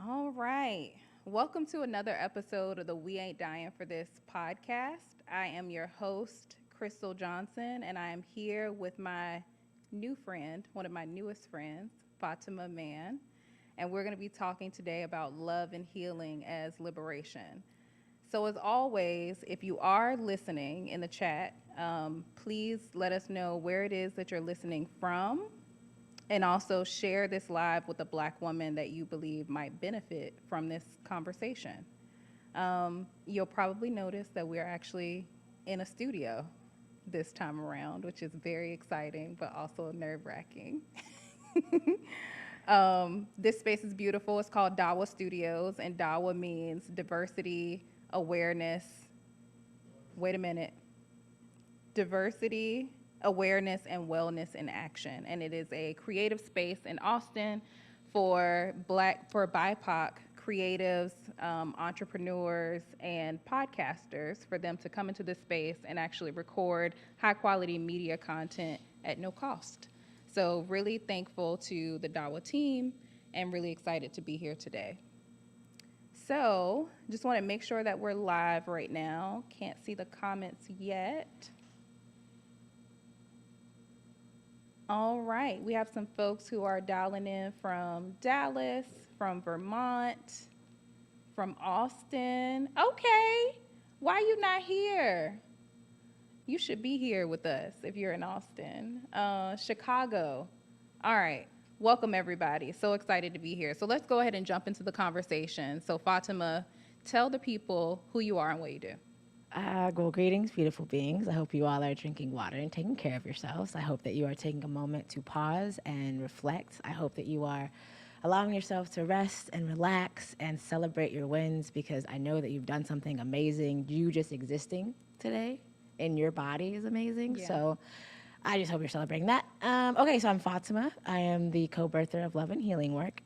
All right. Welcome to another episode of the We Ain't Dying for This podcast. I am your host, Crystle Johnson, and I am here with my new friend, one of my newest friends, Fatima Mann. And we're going to be talking today about love and healing as liberation. So, as always, if you are listening in the chat, please let us know where it is that you're listening from, and also share this live with a Black woman that you believe might benefit from this conversation. You'll probably notice that we're actually in a studio this time around, which is very exciting, but also nerve-wracking. This space is beautiful. It's called Dawa Studios, and Dawa means diversity, awareness. Wait a minute. Diversity, awareness, and wellness in action. And it is a creative space in Austin for BIPOC creatives, entrepreneurs, and podcasters, for them to come into this space and actually record high quality media content at no cost. So really thankful to the Dawa team and really excited to be here today. So just want to make sure that we're live right now. Can't see the comments yet. All right, we have some folks who are dialing in from Dallas, from Vermont, from Austin. Okay, why you not here? You should be here with us if you're in Austin. Chicago. All right, welcome everybody. So excited to be here. So let's go ahead and jump into the conversation. So Fatima, tell the people who you are and what you do. Well, greetings, beautiful beings. I hope you all are drinking water and taking care of yourselves. I hope that you are taking a moment to pause and reflect. I hope that you are allowing yourself to rest and relax and celebrate your wins, because I know that you've done something amazing. You just existing today in your body is amazing. Yeah. So I just hope you're celebrating that. Okay, so I'm Fatima. I am the co-birther of Love and Healing Work.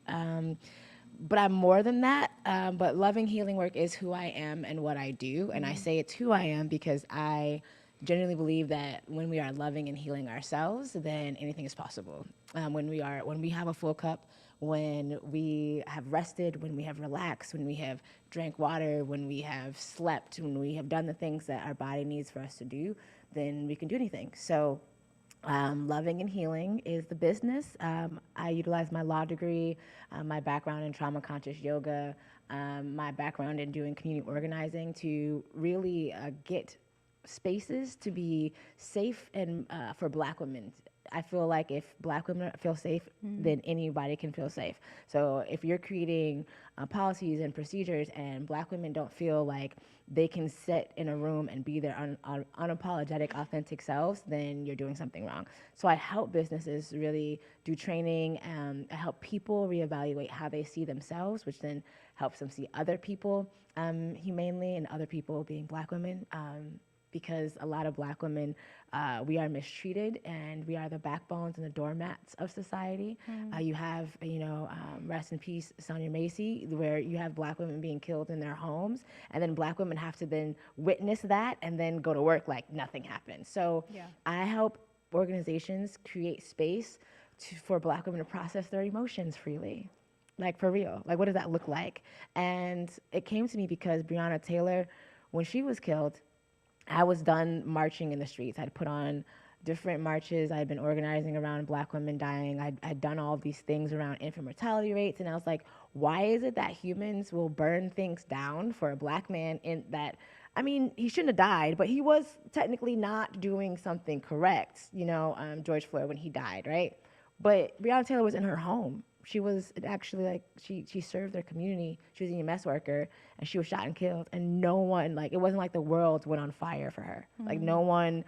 But I'm more than that. But loving healing work is who I am and what I do. And I say it's who I am because I genuinely believe that when we are loving and healing ourselves, then anything is possible. When we have a full cup, when we have rested, when we have relaxed, when we have drank water, when we have slept, when we have done the things that our body needs for us to do, then we can do anything. So loving and healing is the business. I utilize my law degree, my background in trauma conscious yoga, my background in doing community organizing to really get spaces to be safe and for Black women. I feel like if Black women feel safe, then anybody can feel safe. So if you're creating policies and procedures and Black women don't feel like they can sit in a room and be their unapologetic, authentic selves, then you're doing something wrong. So I help businesses really do training. I help people reevaluate how they see themselves, which then helps them see other people humanely, and other people being Black women. Because a lot of Black women, we are mistreated, and we are the backbones and the doormats of society. You have, rest in peace, Sonia Macy, where you have Black women being killed in their homes, and then Black women have to then witness that and then go to work like nothing happened. So Yeah. I help organizations create space for Black women to process their emotions freely. Like, for real. Like, what does that look like? And it came to me because Breonna Taylor, when she was killed, I was done marching in the streets. I'd put on different marches. I'd been organizing around Black women dying. I'd done all of these things around infant mortality rates. And I was like, why is it that humans will burn things down for a Black man in that, I mean, he shouldn't have died, but he was technically not doing something correct, George Floyd when he died, right? But Breonna Taylor was in her home. She was actually like, she served their community. She was an EMS worker, and she was shot and killed. And no one, like, it wasn't like the world went on fire for her. Like, no one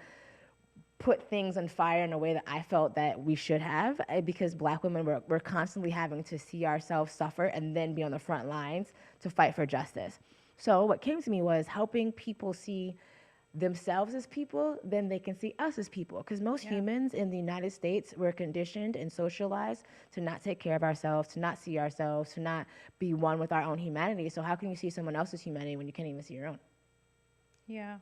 put things on fire in a way that I felt that we should have, because Black women were constantly having to see ourselves suffer and then be on the front lines to fight for justice. So what came to me was helping people see themselves as people, then they can see us as people. Because most humans in the United States were conditioned and socialized to not take care of ourselves, to not see ourselves, to not be one with our own humanity. So how can you see someone else's humanity when you can't even see your own? Yeah.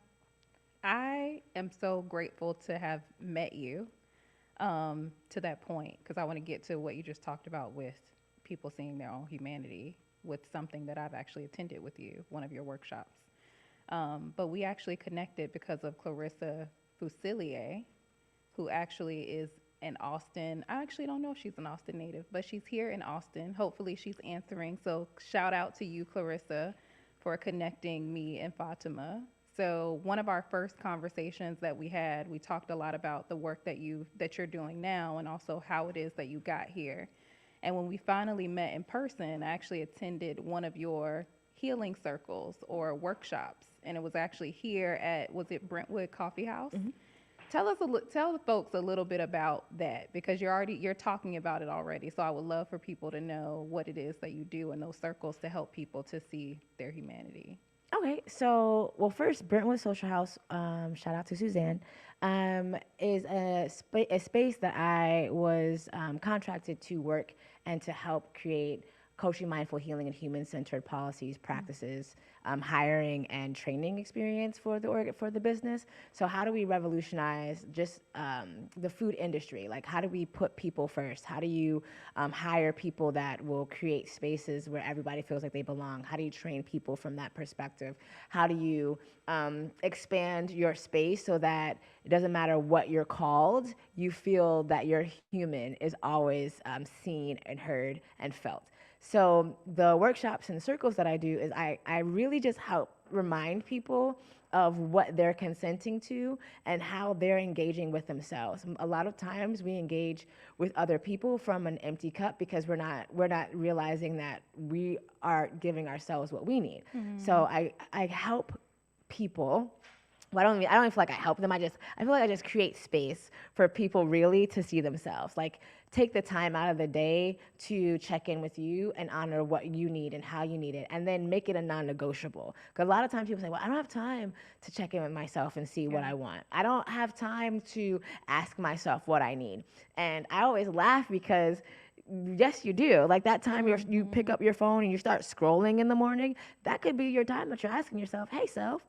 I am so grateful to have met you to that point, because I want to get to what you just talked about with people seeing their own humanity, with something that I've actually attended with you, one of your workshops. But we actually connected because of Clarissa Fusilier, who actually is in Austin. I actually don't know if she's an Austin native, but she's here in Austin. Hopefully she's answering. So shout out to you, Clarissa, for connecting me and Fatima. So one of our first conversations that we had, we talked a lot about the work that you're doing now, and also how it is that you got here. And when we finally met in person, I actually attended one of your healing circles or workshops, and it was actually here at, was it Brentwood Coffee House? Tell the folks a little bit about that, because you're talking about it already. So I would love for people to know what it is that you do in those circles to help people to see their humanity. Okay, so, well, first, Brentwood Social House, shout out to Suzanne, is a space that I was contracted to work and to help create coaching, mindful healing, and human-centered policies, practices, hiring, and training experience for the business. So how do we revolutionize just the food industry? Like, how do we put people first? How do you hire people that will create spaces where everybody feels like they belong? How do you train people from that perspective? How do you expand your space so that it doesn't matter what you're called, you feel that your human is always seen and heard and felt? So the workshops and circles that I do is I really just help remind people of what they're consenting to and how they're engaging with themselves. A lot of times we engage with other people from an empty cup because we're not realizing that we are giving ourselves what we need. So I help people. Well, I don't even feel like I help them. I feel like I just create space for people really to see themselves. Like, take the time out of the day to check in with you and honor what you need and how you need it, and then make it a non-negotiable. Because a lot of times people say, well, I don't have time to check in with myself and see what I want. I don't have time to ask myself what I need. And I always laugh because yes, you do. Like, that time you pick up your phone and you start scrolling in the morning, that could be your time that you're asking yourself, hey, self,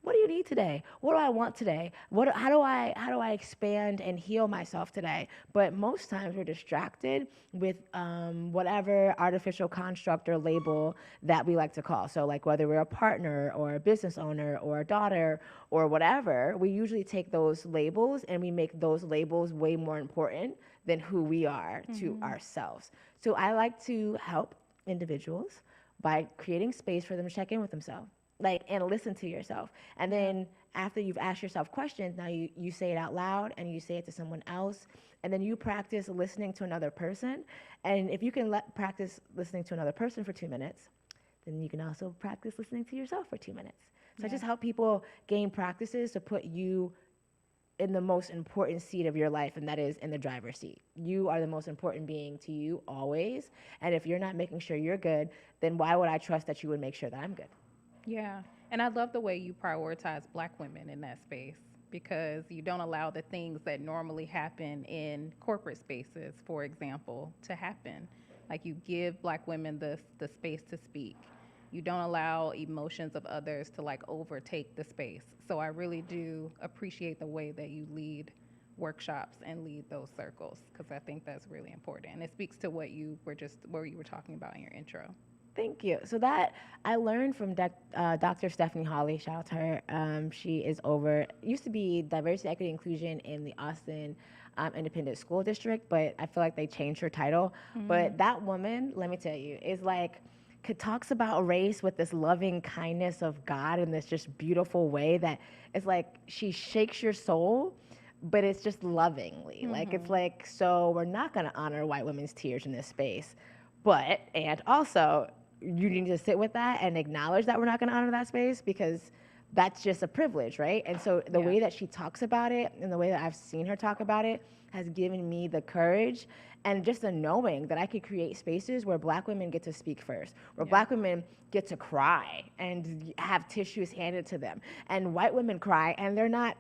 what do you need today? What do I want today? How do I expand and heal myself today? But most times we're distracted with whatever artificial construct or label that we like to call. So, like, whether we're a partner or a business owner or a daughter or whatever, we usually take those labels and we make those labels way more important than who we are to ourselves. So I like to help individuals by creating space for them to check in with themselves. like, and listen to yourself. And then after you've asked yourself questions, now you say it out loud and you say it to someone else. And then you practice listening to another person. And if you can practice listening to another person for 2 minutes, then you can also practice listening to yourself for 2 minutes. So I just help people gain practices to put you in the most important seat of your life, and that is in the driver's seat. You are the most important being to you always. And if you're not making sure you're good, then why would I trust that you would make sure that I'm good? Yeah. And I love the way you prioritize Black women in that space because you don't allow the things that normally happen in corporate spaces, for example, to happen. Like you give Black women the space to speak. You don't allow emotions of others to like overtake the space. So I really do appreciate the way that you lead workshops and lead those circles because I think that's really important. And it speaks to what you were talking about in your intro. Thank you. So that I learned from Dr. Stephanie Hawley. Shout out to her. She is over, used to be diversity, equity, inclusion in the Austin Independent School District, but I feel like they changed her title. But that woman, let me tell you, is like, talks about race with this loving kindness of God in this just beautiful way that it's like she shakes your soul, but it's just lovingly. Like, it's like, so we're not going to honor white women's tears in this space. But, and also, you need to sit with that and acknowledge that we're not going to honor that space because that's just a privilege, right? And so the way that she talks about it and the way that I've seen her talk about it has given me the courage and just the knowing that I could create spaces where Black women get to speak first, where Black women get to cry and have tissues handed to them, and white women cry and they're not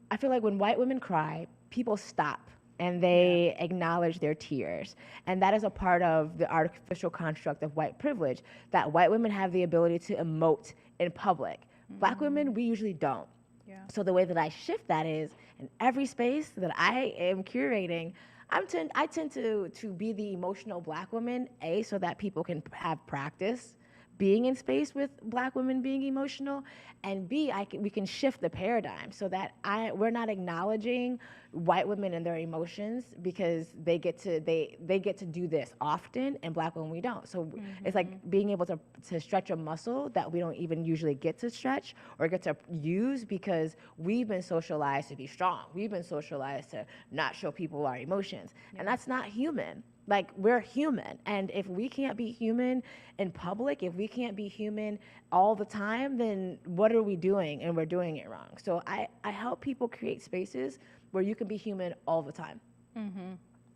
I feel like when white women cry, people stop and they acknowledge their tears. And that is a part of the artificial construct of white privilege, that white women have the ability to emote in public. Black women, we usually don't. Yeah. So the way that I shift that is in every space that I am curating, I tend to be the emotional Black woman, so that people can have practice being in space with Black women being emotional, and B, we can shift the paradigm so that we're not acknowledging white women and their emotions because they get to do this often, and Black women we don't. So it's like being able to stretch a muscle that we don't even usually get to stretch or get to use because we've been socialized to be strong. We've been socialized to not show people our emotions, and that's not human. Like, we're human, and if we can't be human in public, if we can't be human all the time, then what are we doing? And we're doing it wrong. So I help people create spaces where you can be human all the time.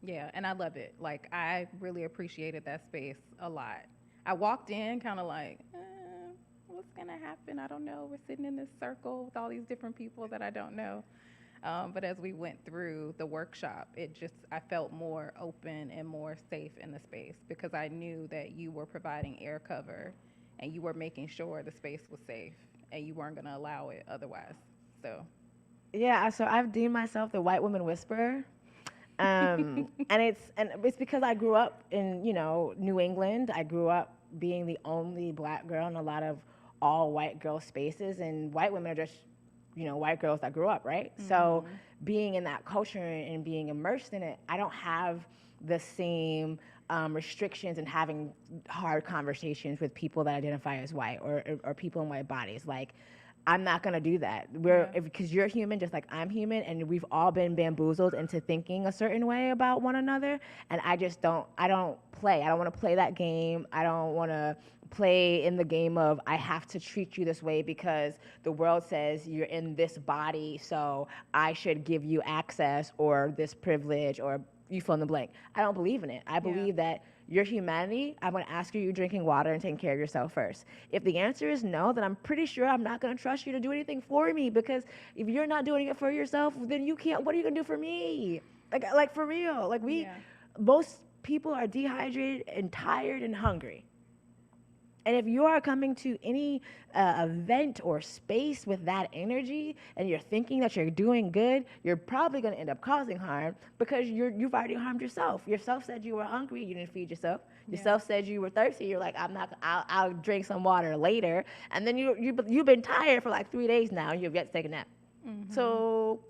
Yeah, and I love it. Like, I really appreciated that space a lot. I walked in kind of like, what's going to happen? I don't know. We're sitting in this circle with all these different people that I don't know. But as we went through the workshop, I felt more open and more safe in the space because I knew that you were providing air cover and you were making sure the space was safe and you weren't going to allow it otherwise. So, yeah, so I've deemed myself the white woman whisperer. And it's because I grew up in, New England. I grew up being the only Black girl in a lot of all white girl spaces, and white women are just white girls that grew up, right? So being in that culture and being immersed in it, I don't have the same restrictions and having hard conversations with people that identify as white or people in white bodies. Like, I'm not gonna do that. Because you're human, just like I'm human, and we've all been bamboozled into thinking a certain way about one another. And I don't play. I don't want to play that game. I don't want to play in the game of I have to treat you this way because the world says you're in this body, so I should give you access or this privilege or you fill in the blank. I don't believe in it. I believe that your humanity, I'm going to ask you drinking water and taking care of yourself first. If the answer is no, then I'm pretty sure I'm not going to trust you to do anything for me, because if you're not doing it for yourself, then you can't, what are you going to do for me? Like for real. Like most people are dehydrated and tired and hungry. And if you are coming to any event or space with that energy and you're thinking that you're doing good, you're probably going to end up causing harm because you've already harmed yourself. Yourself said you were hungry, you didn't feed yourself. Yourself said you were thirsty, you're like, I'll drink some water later. And then you've been tired for like 3 days now and you've yet to take a nap. So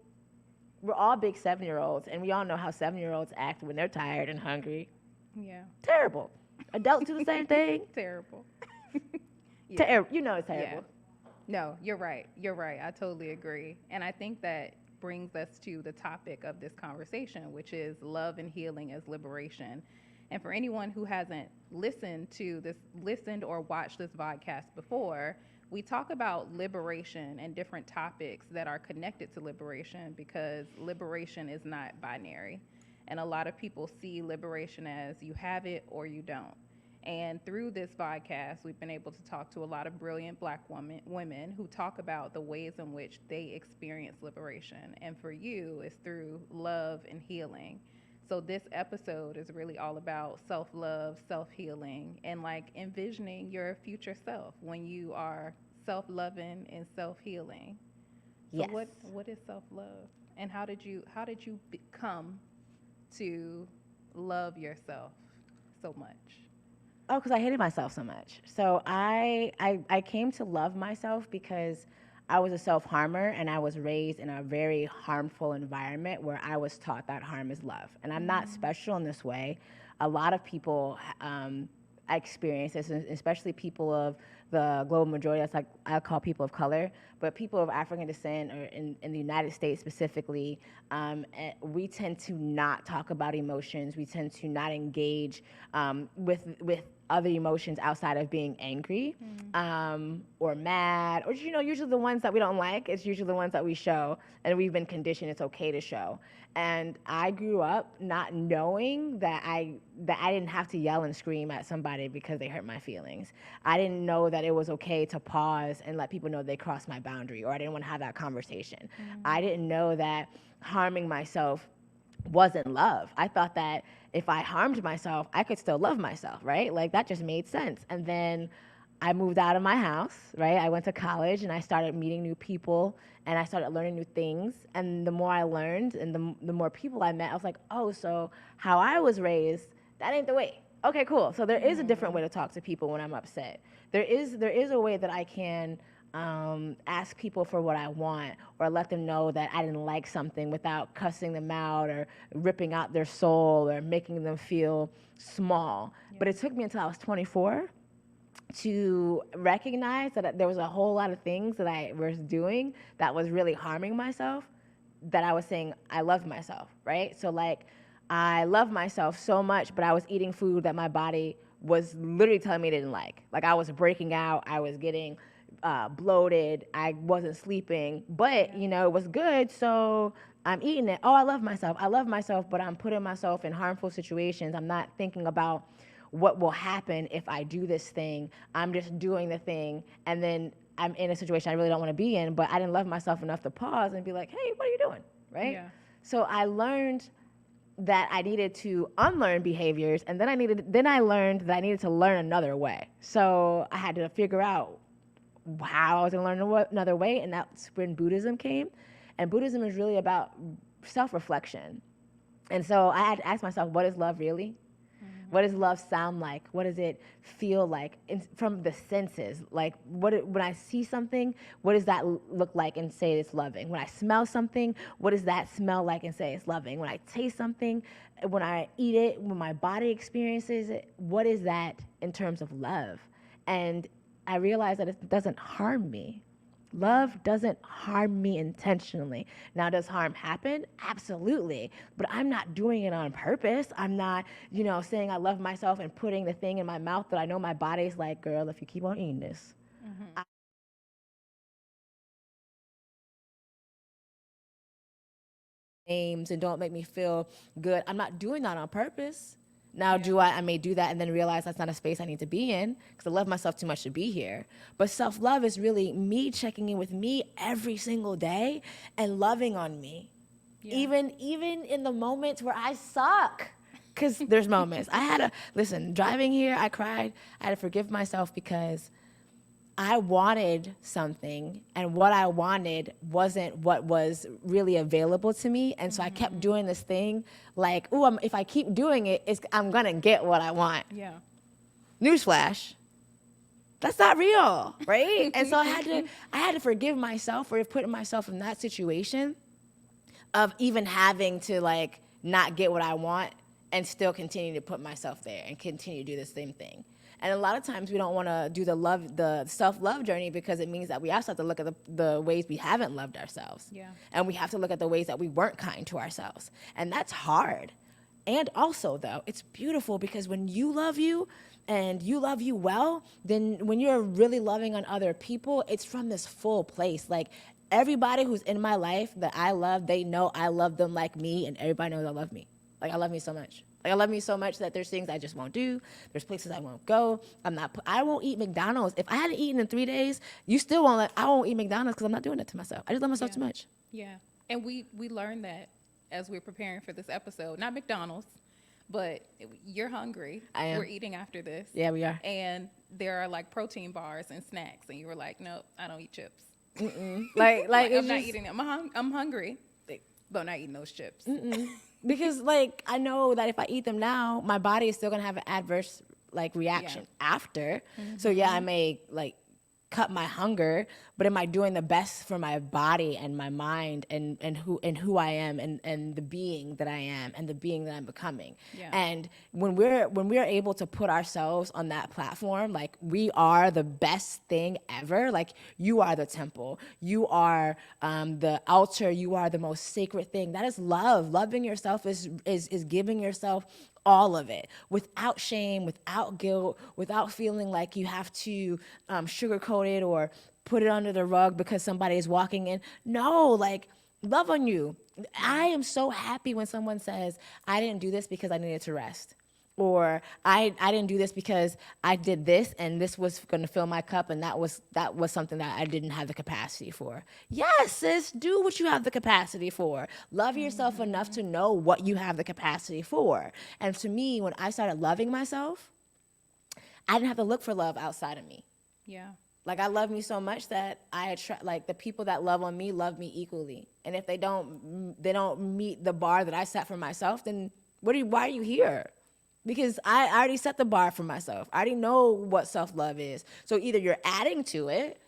we're all big 7-year-olds, and we all know how 7-year-olds act when they're tired and hungry. yeah. Terrible. Adults do the same thing. Terrible. Yeah. You know it's Yeah. terrible. No, you're right. You're right. I totally agree. And I think that brings us to the topic of this conversation, which is love and healing as liberation. And for anyone who hasn't listened or watched this podcast before, we talk about liberation and different topics that are connected to liberation because liberation is not binary. And a lot of people see liberation as you have it or you don't. And through this podcast, we've been able to talk to a lot of brilliant black women who talk about the ways in which they experience liberation. And for you, it's through love and healing. So this episode is really all about self-love, self-healing, and like envisioning your future self when you are self-loving and self-healing. So Yes. what is self-love? And how did you come to love yourself so much? Oh, because I hated myself so much. So I came to love myself because I was a self-harmer and I was raised in a very harmful environment where I was taught that harm is love. And I'm not special in this way. A lot of people experience this, especially people of the global majority. That's like I call people of color, but people of African descent or in the United States specifically, we tend to not talk about emotions. We tend to not engage with other emotions outside of being angry or mad, or usually the ones that we don't like. It's usually the ones that we show, and we've been conditioned it's okay to show. And I grew up not knowing that I didn't have to yell and scream at somebody because they hurt my feelings. I didn't know that it was okay to pause and let people know they crossed my boundary, or I didn't want to have that conversation. I didn't know that harming myself wasn't love. I thought that if I harmed myself, I could still love myself, right? Like that just made sense. And then I moved out of my house, right? I went to college and I started meeting new people and I started learning new things. And the more I learned and the more people I met, I was like, oh, so how I was raised, that ain't the way. Okay, cool. So there is a different way to talk to people when I'm upset. There is a way that I can ask people for what I want or let them know that I didn't like something without cussing them out or ripping out their soul or making them feel small. Yeah. But it took me until I was 24 to recognize that there was a whole lot of things that I was doing that was really harming myself, that I was saying I loved myself, right? So like I love myself so much, but I was eating food that my body was literally telling me it didn't like. Like I was breaking out, I was getting bloated, I wasn't sleeping, but it was good, so I'm eating it. Oh, I love myself, but I'm putting myself in harmful situations. I'm not thinking about what will happen if I do this thing. I'm just doing the thing, and then I'm in a situation I really don't want to be in, but I didn't love myself enough to pause and be like, hey, what are you doing, right? Yeah. So I learned that I needed to unlearn behaviors, and then I learned that I needed to learn another way. So I had to figure out how I was going to learn another way, and that's when Buddhism came. And Buddhism is really about self-reflection. And so I had to ask myself, what is love really? What does love sound like? What does it feel like from the senses? Like when I see something, what does that look like and say it's loving? When I smell something, what does that smell like and say it's loving? When I taste something, when I eat it, when my body experiences it, what is that in terms of love? And I realized that it doesn't harm me. Love doesn't harm me intentionally. Now, does harm happen? Absolutely. But I'm not doing it on purpose. I'm not, saying I love myself and putting the thing in my mouth that I know my body's like, girl, if you keep on eating this. Names and don't make me feel good. I'm not doing that on purpose. Now, I may do that and then realize that's not a space I need to be in because I love myself too much to be here. But self-love is really me checking in with me every single day and loving on me. Yeah. Even in the moments where I suck. Because there's moments. Driving here, I cried. I had to forgive myself because I wanted something, and what I wanted wasn't what was really available to me. And so I kept doing this thing like, if I keep doing it, I'm going to get what I want. Yeah. Newsflash. That's not real, right? And so I had to forgive myself for putting myself in that situation of even having to not get what I want and still continue to put myself there and continue to do the same thing. And a lot of times we don't want to do the self-love journey because it means that we also have to look at the ways we haven't loved ourselves. Yeah. And we have to look at the ways that we weren't kind to ourselves. And that's hard. And also, though, it's beautiful because when you love you and you love you well, then when you're really loving on other people, it's from this full place. Like, everybody who's in my life that I love, they know I love them like me, and everybody knows I love me. Like, I love me so much. Like, I love me so much that there's things I just won't do. There's places I won't go. I won't eat McDonald's. If I hadn't eaten in 3 days, you still won't I won't eat McDonald's because I'm not doing it to myself. I just love myself too much. Yeah. And we learned that as we're preparing for this episode. Not McDonald's, but you're hungry. I am. We're eating after this. Yeah, we are. And there are like protein bars and snacks, and you were like, nope, I don't eat chips. Like I'm not eating them. I'm hungry, but I'm not eating those chips. Because, like, I know that if I eat them now, my body is still going to have an adverse, like, reaction after. So, yeah, I may, like, cut my hunger, but am I doing the best for my body and my mind and who I am and the being that I am and the being that I'm becoming? Yeah. And when we're able to put ourselves on that platform, like, we are the best thing ever. Like, you are the temple, you are the altar, you are the most sacred thing. That is love. Loving yourself is giving yourself all of it without shame, without guilt, without feeling like you have to sugarcoat it or put it under the rug because somebody is walking in. No, like, love on you. I am so happy when someone says, I didn't do this because I needed to rest. Or I didn't do this because I did this and this was going to fill my cup and that was something that I didn't have the capacity for. Yes, sis, do what you have the capacity for. Love yourself enough to know what you have the capacity for. And to me, when I started loving myself, I didn't have to look for love outside of me. Yeah. Like, I love me so much that I attract, like, the people that love on me love me equally. And if they don't meet the bar that I set for myself, then why are you here? Because I already set the bar for myself. I already know what self-love is. So either you're adding to it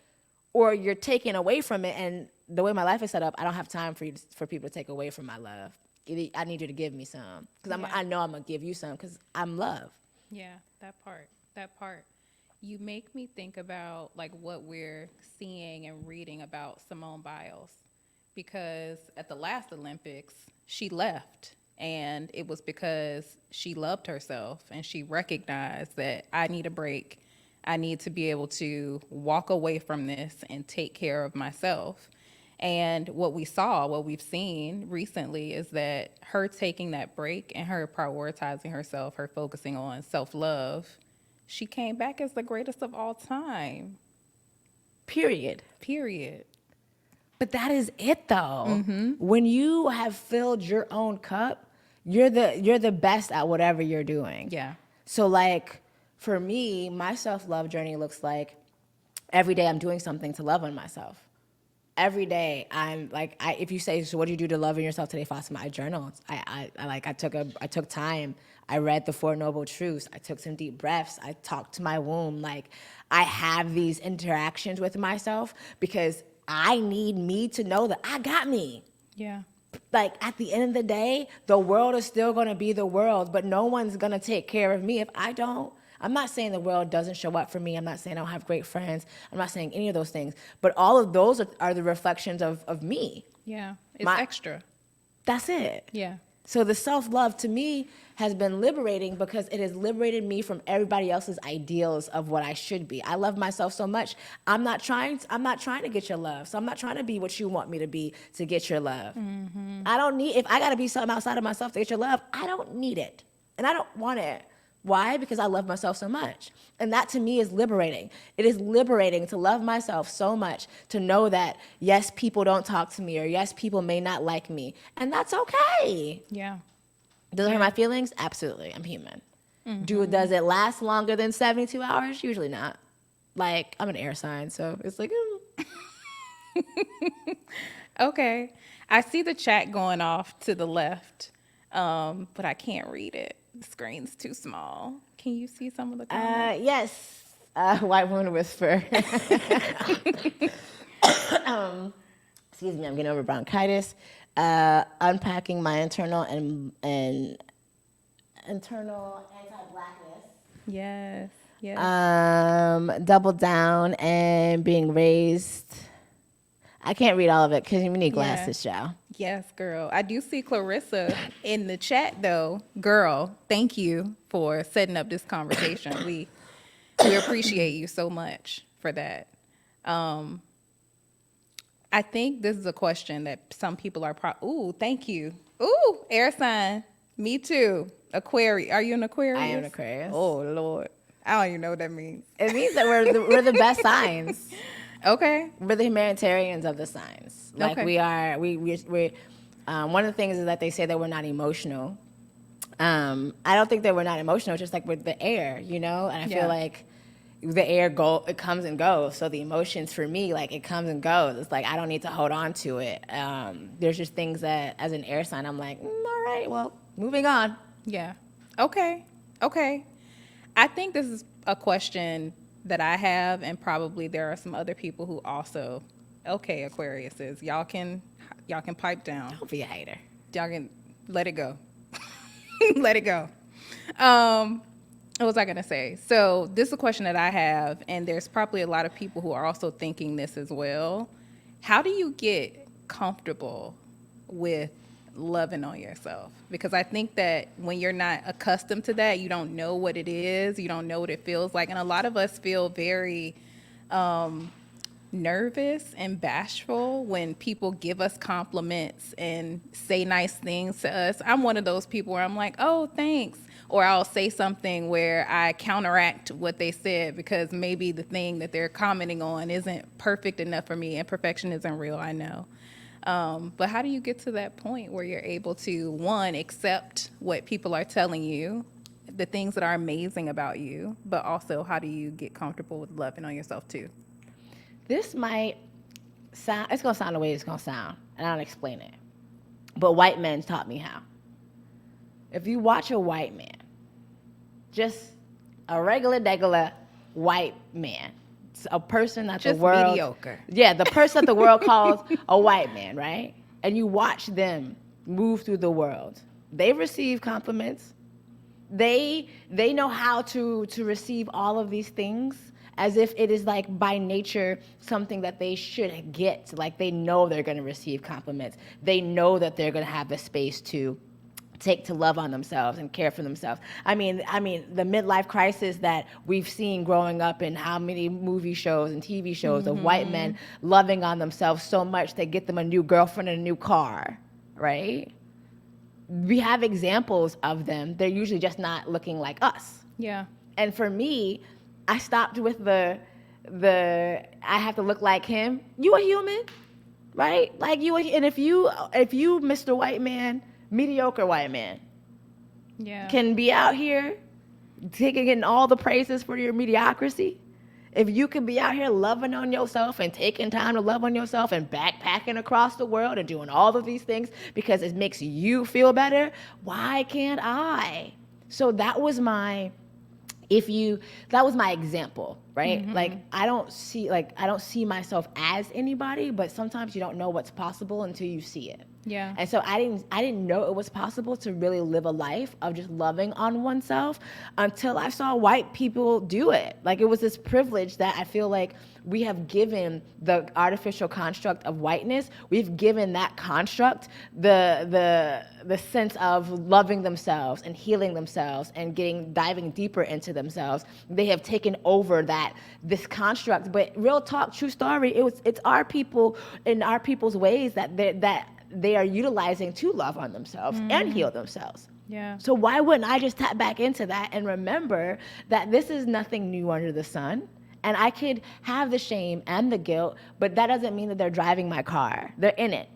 or you're taking away from it. And the way my life is set up, I don't have time for people to take away from my love. I need you to give me some. Because I know I'm going to give you some because I'm love. Yeah, that part. You make me think about, like, what we're seeing and reading about Simone Biles. Because at the last Olympics, she left. And it was because she loved herself and she recognized that I need a break. I need to be able to walk away from this and take care of myself. And what we've seen recently is that her taking that break and her prioritizing herself, her focusing on self-love, she came back as the greatest of all time. Period. But that is it, though. When you have filled your own cup, you're the best at whatever you're doing. Yeah. So, like, for me, my self-love journey looks like every day I'm doing something to love on myself. Every day I'm like, if you say, so what do you do to love on yourself today, Fatima? I journaled. I took time. I read the Four Noble Truths. I took some deep breaths. I talked to my womb. Like, I have these interactions with myself because I need me to know that I got me. Yeah. Like, at the end of the day, the world is still going to be the world, but no one's going to take care of me if I don't. I'm not saying the world doesn't show up for me. I'm not saying I don't have great friends. I'm not saying any of those things. But all of those are the reflections of me. Yeah. It's extra. That's it. Yeah. So the self-love to me has been liberating because it has liberated me from everybody else's ideals of what I should be. I love myself so much. I'm not trying to get your love. So I'm not trying to be what you want me to be to get your love. I don't need, if I got to be something outside of myself to get your love, I don't need it. And I don't want it. Why? Because I love myself so much. And that to me is liberating. It is liberating to love myself so much, to know that, yes, people don't talk to me, or yes, people may not like me. And that's okay. Yeah. Does it hurt my feelings? Absolutely. I'm human. Does it last longer than 72 hours? Usually not. Like, I'm an air sign, so it's like, Okay. I see the chat going off to the left, but I can't read it. The screen's too small. Can you see some of the comments? Yes. White Woman Whisper. Excuse me, I'm getting over bronchitis. Unpacking my internal and internal anti-blackness. Yes. Yeah. Double down and being raised. I can't read all of it because you need Yeah. glasses, child. Yes, girl. I do see Clarissa in the chat though. Girl, thank you for setting up this conversation. We appreciate you so much for that. Um, I think this is a question that some people are ooh, thank you. Ooh, air sign. Me too. Aquarius. Are you an I am Aquarius? an Aquarius. Oh Lord. I don't even know what that means. It means that we're the best signs. Okay. We're the humanitarians of the signs. Like Okay. we are. We're one of the things is that they say that we're not emotional. I don't think that we're not emotional. Just like with the air, you know. And I Yeah. feel like the it comes and goes. So the emotions for me, like it comes and goes. It's like I don't need to hold on to it. There's just things that as an air sign, I'm like, all right, well, moving on. Yeah. Okay. Okay. I think this is a question that I have, and probably there are some other people who also. Okay, Aquariuses, y'all can pipe down. Don't be a hater. Y'all can let it go. Let it go. What was I gonna say? So this is a question that I have, and there's probably a lot of people who are also thinking this as well. How do you get comfortable with loving on yourself? Because I think that when you're not accustomed to that, you don't know what it is, you don't know what it feels like, and a lot of us feel very nervous and bashful when people give us compliments and say nice things to us. I'm one of those people where I'm like, oh, thanks. Or I'll say something where I counteract what they said because maybe the thing that they're commenting on isn't perfect enough for me, and perfection isn't real, I know. But how do you get to that point where you're able to, one, accept what people are telling you, the things that are amazing about you, but also how do you get comfortable with loving on yourself too? This might sound, it's going to sound the way it's going to sound, and I'll explain it. But white men taught me how. If you watch a white man, just a regular white man, a person that Just the world mediocre. Yeah, the person that the world calls a white man, right? And you watch them move through the world. They receive compliments. They know how to receive all of these things as if it is like by nature something that they should get. Like they know they're going to receive compliments. They know that they're going to have the space to take to love on themselves and care for themselves. I mean, the midlife crisis that we've seen growing up in how many movie shows and TV shows of white men loving on themselves so much they get them a new girlfriend and a new car, right? We have examples of them. They're usually just not looking like us. Yeah. And for me, I stopped with the I have to look like him. You a human, right? Like you, and if you, Mr. White Man, mediocre white man, Yeah. can be out here taking in all the praises for your mediocrity. If you can be out here loving on yourself and taking time to love on yourself and backpacking across the world and doing all of these things because it makes you feel better, why can't I? So that was my example, right? Mm-hmm. Like I don't see myself as anybody, but sometimes you don't know what's possible until you see it. Yeah. And so I didn't know it was possible to really live a life of just loving on oneself until I saw white people do it. Like it was this privilege that I feel like we have given the artificial construct of whiteness. We've given that construct the sense of loving themselves and healing themselves and diving deeper into themselves. They have taken over this construct. But real talk, true story, it's our people and our people's ways that they are utilizing to love on themselves and heal themselves. Yeah. So why wouldn't I just tap back into that and remember that this is nothing new under the sun? And I could have the shame and the guilt, but that doesn't mean that they're driving my car. They're in it.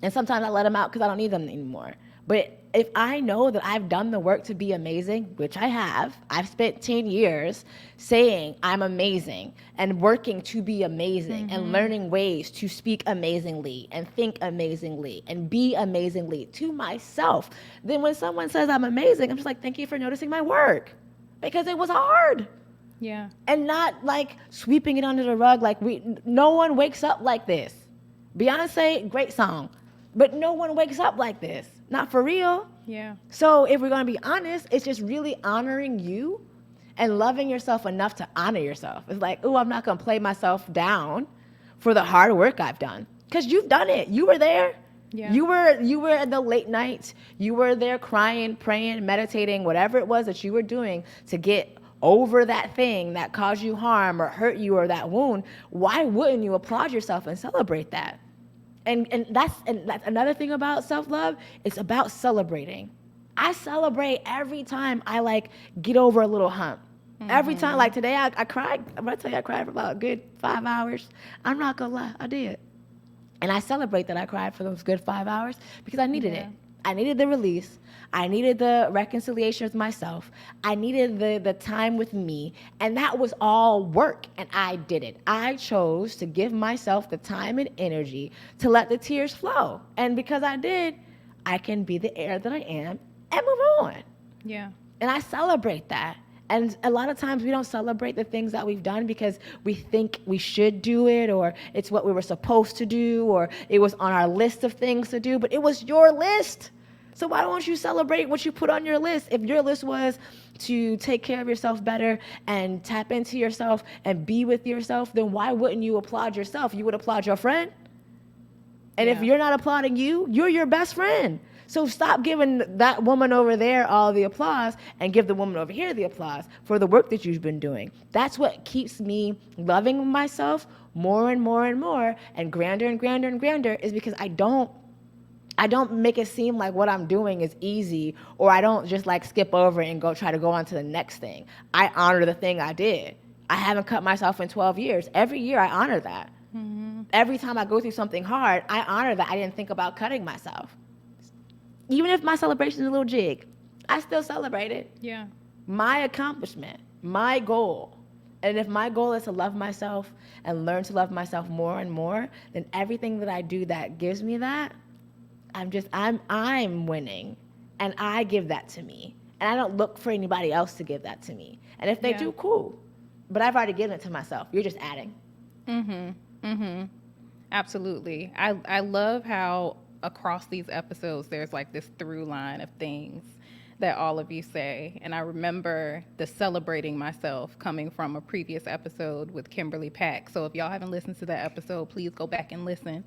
And sometimes I let them out because I don't need them anymore. But if I know that I've done the work to be amazing, which I have, I've spent 10 years saying I'm amazing and working to be amazing and learning ways to speak amazingly and think amazingly and be amazingly to myself, then when someone says I'm amazing, I'm just like, thank you for noticing my work, because it was hard. Yeah. And not like sweeping it under the rug. Like no one wakes up like this. Beyonce, great song, but no one wakes up like this. Not for real. Yeah. So if we're gonna be honest, it's just really honoring you and loving yourself enough to honor yourself. It's like, oh, I'm not going to play myself down for the hard work I've done. Because you've done it. You were there. Yeah. You were at the late nights. You were there crying, praying, meditating, whatever it was that you were doing to get over that thing that caused you harm or hurt you or that wound. Why wouldn't you applaud yourself and celebrate that? And that's another thing about self-love. It's about celebrating. I celebrate every time I like get over a little hump. Every time, like today, I cried. I'm gonna tell you, I cried for about a good 5 hours. I'm not gonna lie, I did. And I celebrate that I cried for those good 5 hours because I needed it. I needed the release. I needed the reconciliation with myself. I needed the time with me. And that was all work, and I did it. I chose to give myself the time and energy to let the tears flow. And because I did, I can be the heir that I am and move on. Yeah. And I celebrate that. And a lot of times we don't celebrate the things that we've done because we think we should do it, or it's what we were supposed to do, or it was on our list of things to do, but it was your list. So why don't you celebrate what you put on your list? If your list was to take care of yourself better and tap into yourself and be with yourself, then why wouldn't you applaud yourself? You would applaud your friend. And if you're not applauding you, you're your best friend. So stop giving that woman over there all the applause and give the woman over here the applause for the work that you've been doing. That's what keeps me loving myself more and more and more and grander and grander and grander, is because I don't make it seem like what I'm doing is easy, or I don't just like skip over it and try to go on to the next thing. I honor the thing I did. I haven't cut myself in 12 years. Every year I honor that. Every time I go through something hard, I honor that I didn't think about cutting myself. Even if my celebration is a little jig, I still celebrate it. Yeah. My accomplishment, my goal. And if my goal is to love myself and learn to love myself more and more, then everything that I do that gives me that, I'm winning. And I give that to me. And I don't look for anybody else to give that to me. And if they do, cool. But I've already given it to myself. You're just adding. Absolutely. I love how across these episodes there's like this through line of things that all of you say. And I remember the celebrating myself coming from a previous episode with Kimberly Pack. So if y'all haven't listened to that episode, please go back and listen,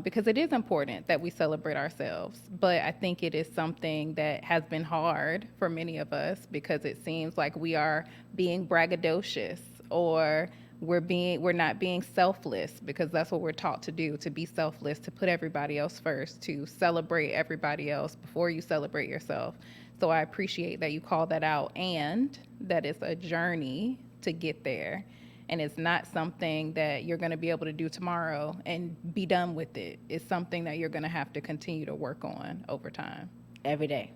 because it is important that we celebrate ourselves. But I think it is something that has been hard for many of us because it seems like we are being braggadocious, or we're not being selfless, because that's what we're taught to do, to be selfless, to put everybody else first, to celebrate everybody else before you celebrate yourself. So I appreciate that you call that out, and that it's a journey to get there. And it's not something that you're going to be able to do tomorrow and be done with it. It's something that you're going to have to continue to work on over time. Every day.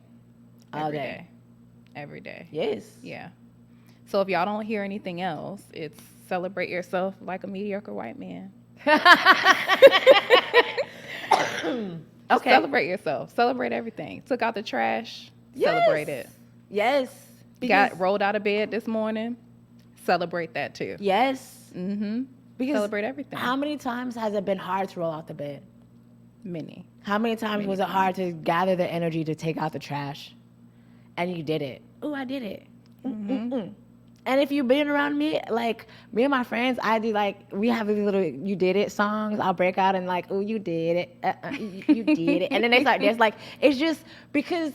All day. Every day. Yes. Yeah. So if y'all don't hear anything else, it's celebrate yourself like a mediocre white man. Okay. Celebrate yourself. Celebrate everything. Took out the trash. Yes. Celebrate it. Yes. Got rolled out of bed this morning. Celebrate that too. Yes. Because celebrate everything. How many times has it been hard to roll out the bed? Many. How many times was it hard to gather the energy to take out the trash? And you did it. Oh, I did it. And if you've been around me, like me and my friends, I do like, we have these little "you did it" songs. I'll break out and like, oh, you did it. You did it. And then they start dancing. Like, it's just because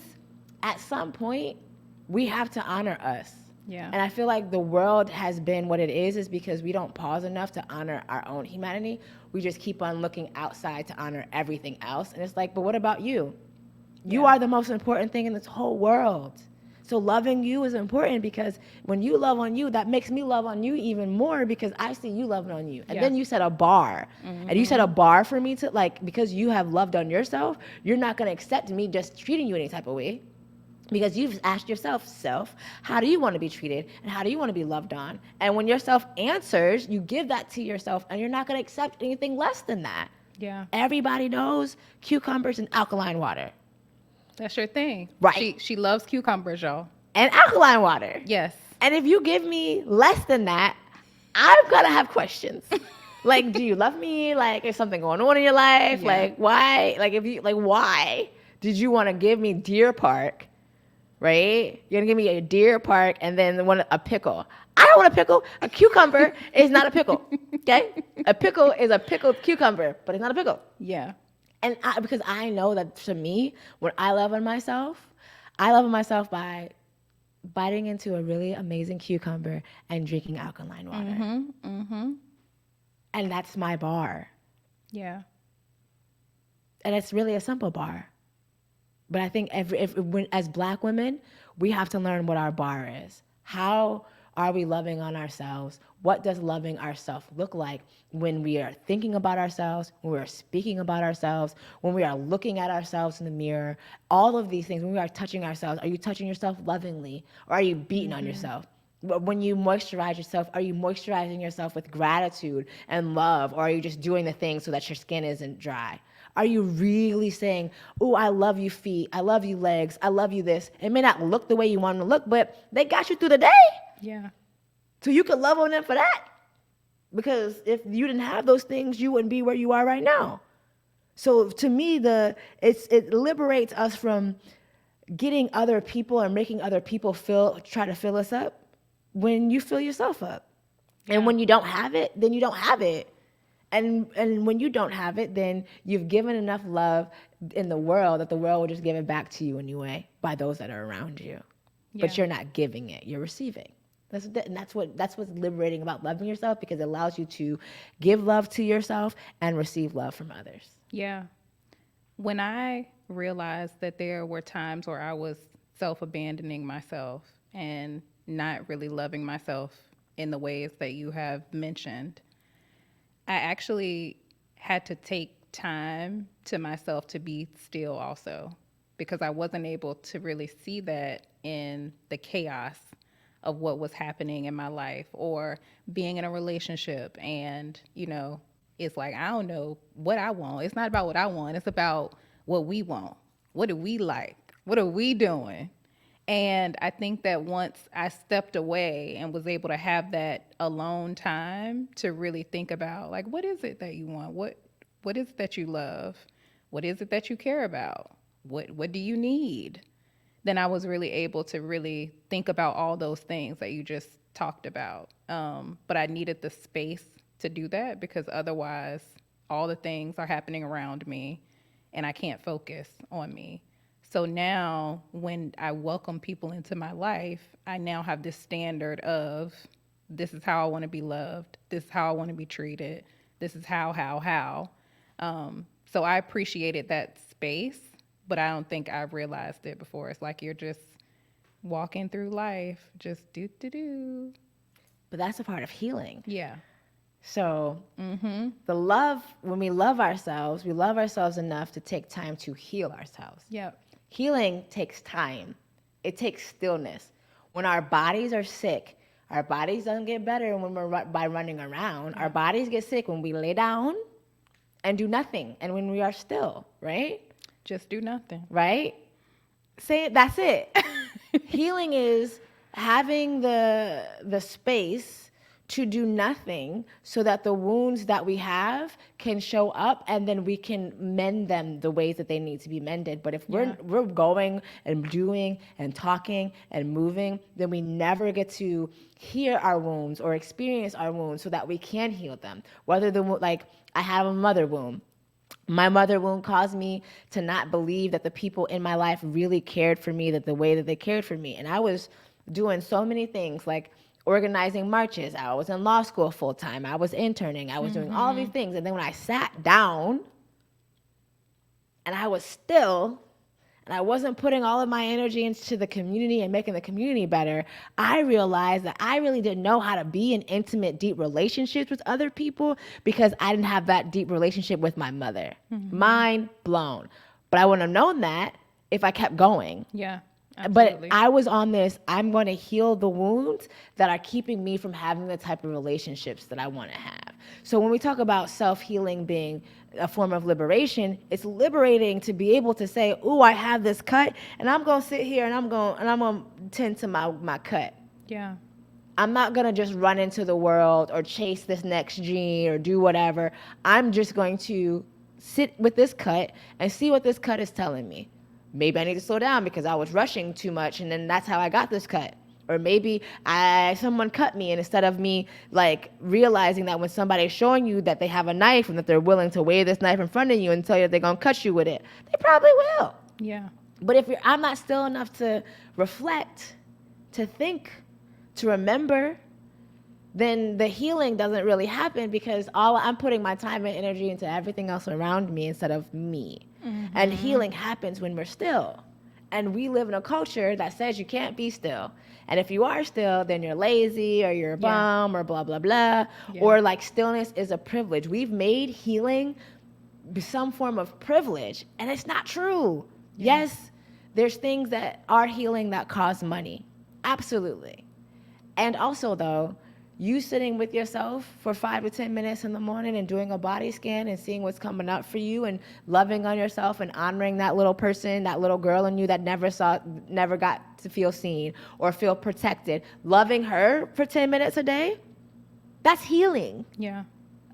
at some point we have to honor us. Yeah. And I feel like the world has been what it is because we don't pause enough to honor our own humanity. We just keep on looking outside to honor everything else. And it's like, but what about you? You are the most important thing in this whole world. So loving you is important, because when you love on you, that makes me love on you even more, because I see you loving on you. And then you set a bar. And you set a bar for me to, like, because you have loved on yourself, you're not going to accept me just treating you any type of way. Because you've asked yourself, how do you want to be treated? And how do you want to be loved on? And when yourself answers, you give that to yourself, and you're not going to accept anything less than that. Yeah. Everybody knows cucumbers and alkaline water. That's your thing. Right. She loves cucumbers, y'all. And alkaline water. Yes. And if you give me less than that, I'm going to have questions. Like, do you love me? Like, is something going on in your life? Yeah. Like, why? Like, why did you want to give me Deer Park right? You're gonna give me a deer park and then a pickle. I don't want a pickle. A cucumber is not a pickle. Okay? A pickle is a pickled cucumber, but it's not a pickle. Yeah. And because I know that to me, when I love on myself by biting into a really amazing cucumber and drinking alkaline water. And that's my bar. Yeah. And it's really a simple bar. But I think as Black women, we have to learn what our bar is. How are we loving on ourselves? What does loving ourselves look like when we are thinking about ourselves, when we are speaking about ourselves, when we are looking at ourselves in the mirror? All of these things, when we are touching ourselves, are you touching yourself lovingly or are you beating on yourself? When you moisturize yourself, are you moisturizing yourself with gratitude and love, or are you just doing the things so that your skin isn't dry? Are you really saying, oh, I love you feet, I love you legs, I love you this? It may not look the way you want them to look, but they got you through the day. Yeah. So you can love on them for that. Because if you didn't have those things, you wouldn't be where you are right now. So to me, it liberates us from getting other people or making other people try to fill us up when you fill yourself up. Yeah. And when you don't have it, then you don't have it. And when you don't have it, then you've given enough love in the world that the world will just give it back to you anyway by those that are around you. Yeah. But you're not giving it, you're receiving. That's what's liberating about loving yourself, because it allows you to give love to yourself and receive love from others. Yeah. When I realized that there were times where I was self-abandoning myself and not really loving myself in the ways that you have mentioned, I actually had to take time to myself to be still also, because I wasn't able to really see that in the chaos of what was happening in my life, or being in a relationship. And, it's like, I don't know what I want. It's not about what I want. It's about what we want. What do we like? What are we doing? And I think that once I stepped away and was able to have that alone time to really think about, like, what is it that you want? What is it that you love? What is it that you care about? What do you need? Then I was really able to really think about all those things that you just talked about. But I needed the space to do that, because otherwise all the things are happening around me and I can't focus on me. So now when I welcome people into my life, I now have this standard of, this is how I want to be loved. This is how I want to be treated. This is how. So I appreciated that space, but I don't think I realized it before. It's like you're just walking through life, just do. But that's a part of healing. Yeah. So the love, when we love ourselves enough to take time to heal ourselves. Yep. Healing takes time. It takes stillness. When our bodies are sick, our bodies don't get better when we're by running around. Our bodies get sick when we lay down and do nothing, and when we are still, right? Just do nothing. Right? Say it, that's it. Healing is having the space to do nothing so that the wounds that we have can show up, and then we can mend them the ways that they need to be mended. But if we're going and doing and talking and moving, then we never get to hear our wounds or experience our wounds so that we can heal them. Whether like I have a mother wound. My mother wound caused me to not believe that the people in my life really cared for me the way that they cared for me. And I was doing so many things, like organizing marches. I was in law school full time. I was interning. I was doing all these things. And then when I sat down and I was still, and I wasn't putting all of my energy into the community and making the community better, I realized that I really didn't know how to be in intimate, deep relationships with other people, because I didn't have that deep relationship with my mother. Mind blown. But I wouldn't have known that if I kept going. Yeah. Absolutely. But I was on this, I'm going to heal the wounds that are keeping me from having the type of relationships that I want to have. So when we talk about self-healing being a form of liberation, it's liberating to be able to say, ooh, I have this cut, and I'm going to sit here and I'm going to tend to my cut. Yeah. I'm not going to just run into the world or chase this next gene or do whatever. I'm just going to sit with this cut and see what this cut is telling me. maybe I need to slow down because I was rushing too much, and then that's how I got this cut. Or maybe someone cut me, and instead of me like realizing that when somebody's showing you that they have a knife and that they're willing to wave this knife in front of you and tell you they're gonna cut you with it, they probably will. Yeah. But if I'm not still enough to reflect, to think, to remember, then the healing doesn't really happen because I'm putting my time and energy into everything else around me instead of me. And healing happens when we're still. And we live in a culture that says you can't be still. And if you are still, then you're lazy or you're a bum or blah, blah, blah. Or like stillness is a privilege. We've made healing some form of privilege, and it's not true. Yes, there's things that are healing that cost money. Absolutely. And also, though, you sitting with yourself for 5 to 10 minutes in the morning and doing a body scan and seeing what's coming up for you and loving on yourself and honoring that little person, that little girl in you that never got to feel seen or feel protected, loving her for 10 minutes a day, that's healing. Yeah.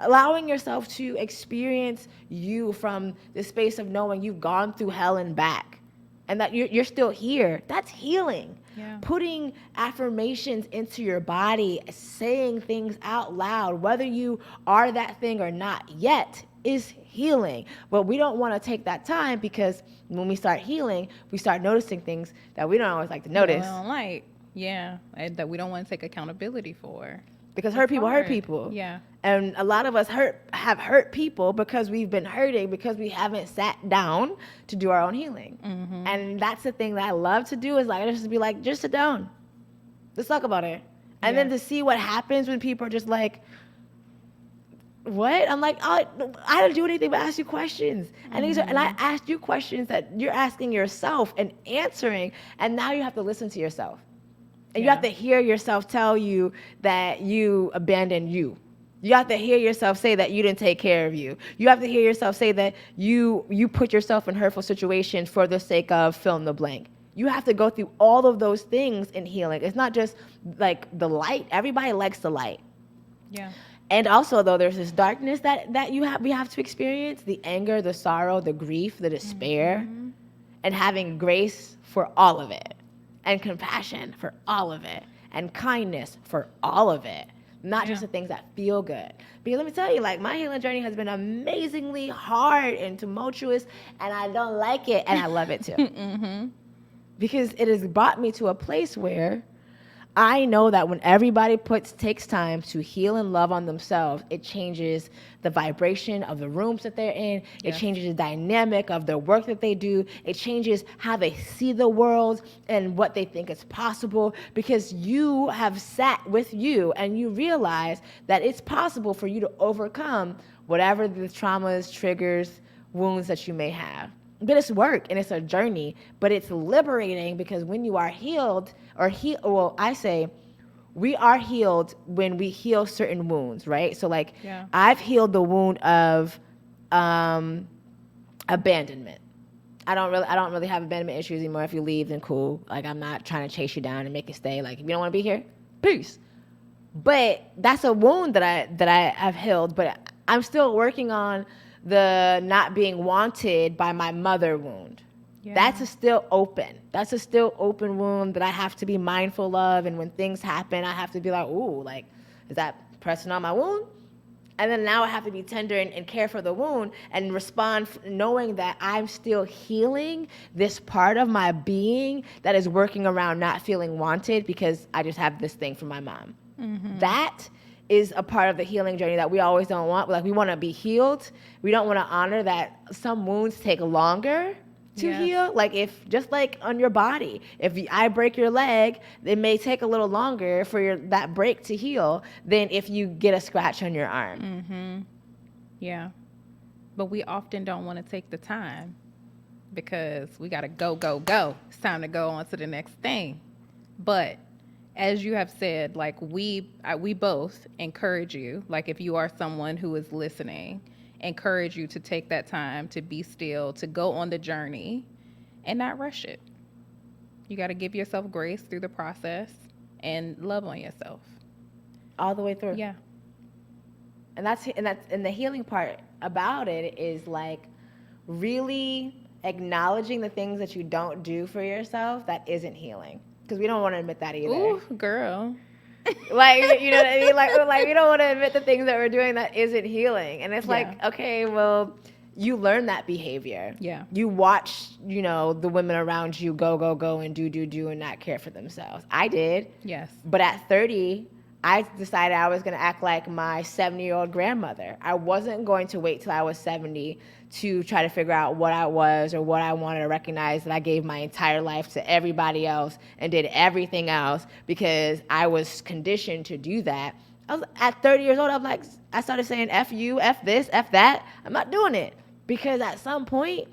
Allowing yourself to experience you from the space of knowing you've gone through hell and back and that you're still here, that's healing. Yeah. Putting affirmations into your body, saying things out loud, whether you are that thing or not yet, is healing. But we don't want to take that time because when we start healing, we start noticing things that we don't always like to notice. We don't like. Yeah. And that we don't want to take accountability for. Because hurt people hurt people. Yeah. And a lot of us have hurt people because we've been hurting because we haven't sat down to do our own healing. And that's the thing that I love to do is like just be like, just sit down. Let's talk about it. And then to see what happens when people are just like, what? I'm like, oh, I didn't do anything but ask you questions. And and I asked you questions that you're asking yourself and answering, and now you have to listen to yourself. And you have to hear yourself tell you that you abandoned you. You have to hear yourself say that you didn't take care of you. You have to hear yourself say that you put yourself in hurtful situations for the sake of fill in the blank. You have to go through all of those things in healing. It's not just like the light. Everybody likes the light. Yeah. And also, though, there's this darkness that we have to experience, the anger, the sorrow, the grief, the despair, and having grace for all of it. And compassion for all of it, and kindness for all of it, not just the things that feel good. Because let me tell you, like, my healing journey has been amazingly hard and tumultuous, and I don't like it, and I love it too. Because it has brought me to a place where I know that when everybody takes time to heal and love on themselves, it changes the vibration of the rooms that they're in. It changes the dynamic of the work that they do. It changes how they see the world and what they think is possible, because you have sat with you and you realize that it's possible for you to overcome whatever the traumas, triggers, wounds that you may have. But it's work and it's a journey, but it's liberating because when you are healed, I say we are healed when we heal certain wounds, right? So like I've healed the wound of abandonment. I don't really have abandonment issues anymore. If you leave, then cool. Like, I'm not trying to chase you down and make you stay. Like, if you don't want to be here, peace. But that's a wound that I have healed, but I'm still working on the not being wanted by my mother wound. Yeah. That's still open wound that I have to be mindful of. And when things happen, I have to be like, ooh, like, is that pressing on my wound? And then now I have to be tender and care for the wound and respond knowing that I'm still healing this part of my being that is working around not feeling wanted because I just have this thing from my mom. Mm-hmm. That is a part of the healing journey that we always don't want. Like, we want to be healed. We don't want to honor that some wounds take longer to heal. Like, just like on your body, if I break your leg, it may take a little longer for that break to heal than if you get a scratch on your arm. Mm-hmm. Yeah. But we often don't want to take the time because we got to go. It's time to go on to the next thing. But as you have said, like, we both encourage you, like, if you are someone who is listening, encourage you to take that time to be still, to go on the journey and not rush it. You got to give yourself grace through the process and love on yourself all the way through. Yeah. And the healing part about it is, like, really acknowledging the things that you don't do for yourself that isn't healing. Because we don't want to admit that either. Ooh, girl. Like, you know what I mean? Like we don't want to admit the things that we're doing that isn't healing. And it's like, okay, well, you learn that behavior. Yeah. You watch, you know, the women around you go and do and not care for themselves. I did. Yes. But at 30, I decided I was going to act like my 70-year-old grandmother. I wasn't going to wait till I was 70 to try to figure out what I was or what I wanted to recognize that I gave my entire life to everybody else and did everything else because I was conditioned to do that. I was at 30 years old, I started saying F you, F this, F that. I'm not doing it because at some point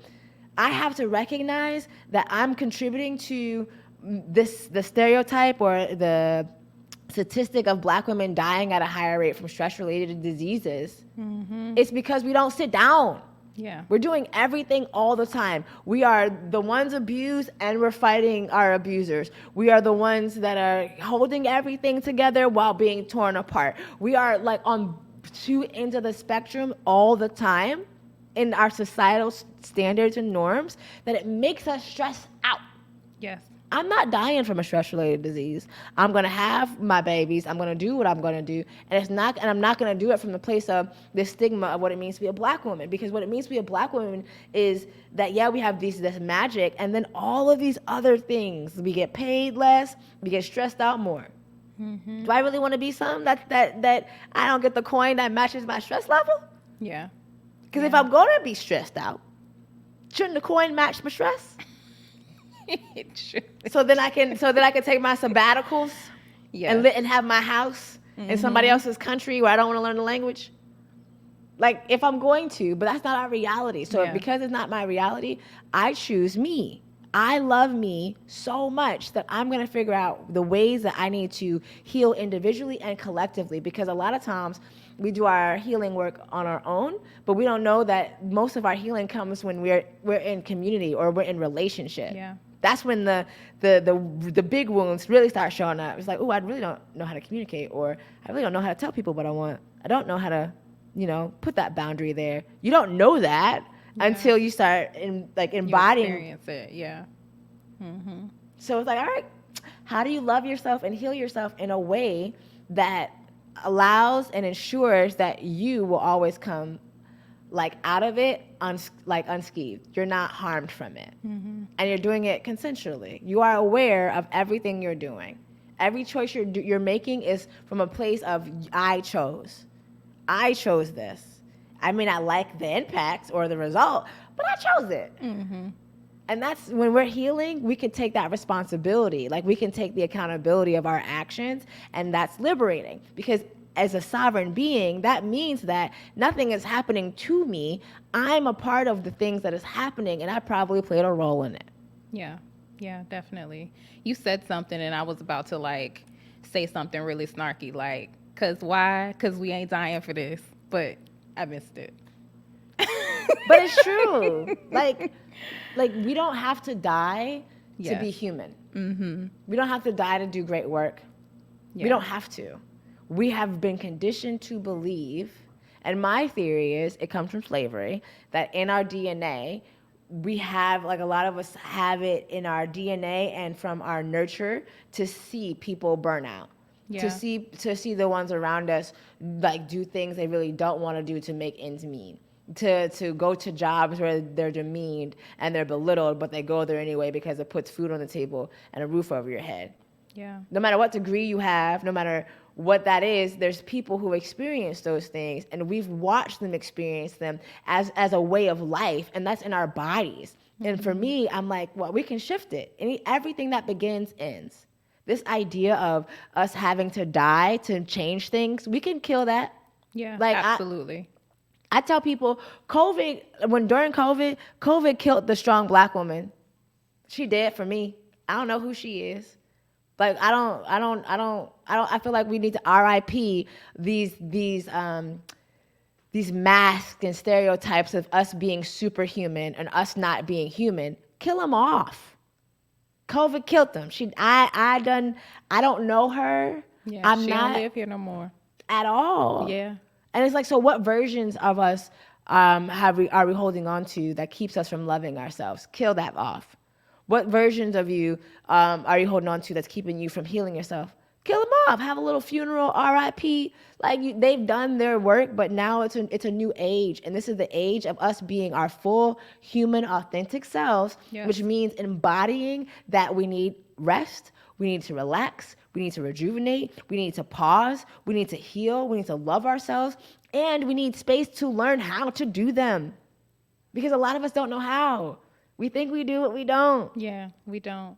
I have to recognize that I'm contributing to the stereotype or the statistic of Black women dying at a higher rate from stress-related diseases. Mm-hmm. It's because we don't sit down. Yeah. We're doing everything all the time. We are the ones abused and we're fighting our abusers. We are the ones that are holding everything together while being torn apart. We are like on two ends of the spectrum all the time in our societal standards and norms that it makes us stress out. Yes. I'm not dying from a stress-related disease. I'm gonna have my babies. I'm gonna do what I'm gonna do, and I'm not gonna do it from the place of the stigma of what it means to be a Black woman. Because what it means to be a Black woman is that we have this magic, and then all of these other things. We get paid less. We get stressed out more. Mm-hmm. Do I really want to be something that I don't get the coin that matches my stress level? Yeah. Because if I'm gonna be stressed out, shouldn't the coin match my stress? It should. So then I can take my sabbaticals and have my house in somebody else's country where I don't want to learn the language. Like if I'm going to, but that's not our reality. So because it's not my reality, I choose me. I love me so much that I'm going to figure out the ways that I need to heal individually and collectively, because a lot of times we do our healing work on our own, but we don't know that most of our healing comes when we're in community or we're in relationship. Yeah. That's when the big wounds really start showing up. It's like, oh, I really don't know how to communicate, or I really don't know how to tell people what I want. I don't know how to, put that boundary there. You don't know that until you start embodying. You experience it, yeah. Mm-hmm. So it's like, all right, how do you love yourself and heal yourself in a way that allows and ensures that you will always come out of it unscathed. You're not harmed from it. Mm-hmm. And you're doing it consensually. You are aware of everything you're doing. Every choice you're making is from a place of I chose this. I may not like the impact or the result, but I chose it. Mm-hmm. And that's when we're healing, we can take that responsibility. Like we can take the accountability of our actions, and that's liberating. Because as a sovereign being, that means that nothing is happening to me. I'm a part of the things that is happening, and I probably played a role in it. Yeah, definitely. You said something, and I was about to say something really snarky, cause why? Cause we ain't dying for this, but I missed it. But it's true. Like we don't have to die to be human. Mm-hmm. We don't have to die to do great work. Yeah. We don't have to. We have been conditioned to believe, and my theory is it comes from slavery, that in our DNA, we have, a lot of us have it in our DNA and from our nurture to see people burn out. Yeah. To see the ones around us do things they really don't want to do to make ends meet. To go to jobs where they're demeaned and they're belittled, but they go there anyway because it puts food on the table and a roof over your head. Yeah. No matter what degree you have, no matter what that is, there's people who experience those things, and we've watched them experience them as a way of life, and that's in our bodies. Mm-hmm. And for me, I'm like, well, we can shift it. Everything that begins ends. This idea of us having to die to change things, we can kill that. Yeah, absolutely. I tell people, during COVID killed the strong Black woman. She dead for me. I don't know who she is. I feel like we need to RIP these masks and stereotypes of us being superhuman and us not being human. Kill them off. COVID killed them. I don't know her. Yeah, she don't live here no more at all. Yeah. And it's so what versions of us are we holding on to that keeps us from loving ourselves? Kill that off. What versions of you are you holding on to that's keeping you from healing yourself? Kill them off. Have a little funeral, RIP. They've done their work, but now it's a new age, and this is the age of us being our full human, authentic selves, Yes. which means embodying that we need rest, we need to relax, we need to rejuvenate, we need to pause, we need to heal, we need to love ourselves, and we need space to learn how to do them, because a lot of us don't know how. We think we do, but we don't. Yeah, we don't.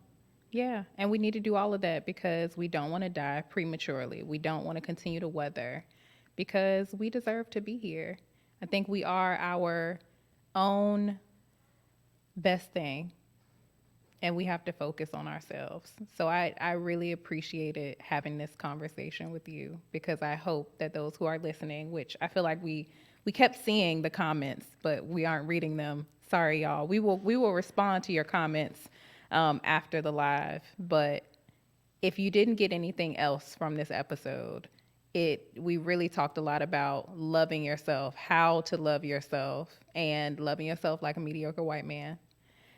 Yeah, and we need to do all of that because we don't want to die prematurely. We don't want to continue to weather because we deserve to be here. I think we are our own best thing and we have to focus on ourselves. So I really appreciated having this conversation with you because I hope that those who are listening, which I feel like we kept seeing the comments, but we aren't reading them. Sorry, y'all. We will respond to your comments after the live. But if you didn't get anything else from this episode, we really talked a lot about loving yourself, how to love yourself, and loving yourself like a mediocre white man.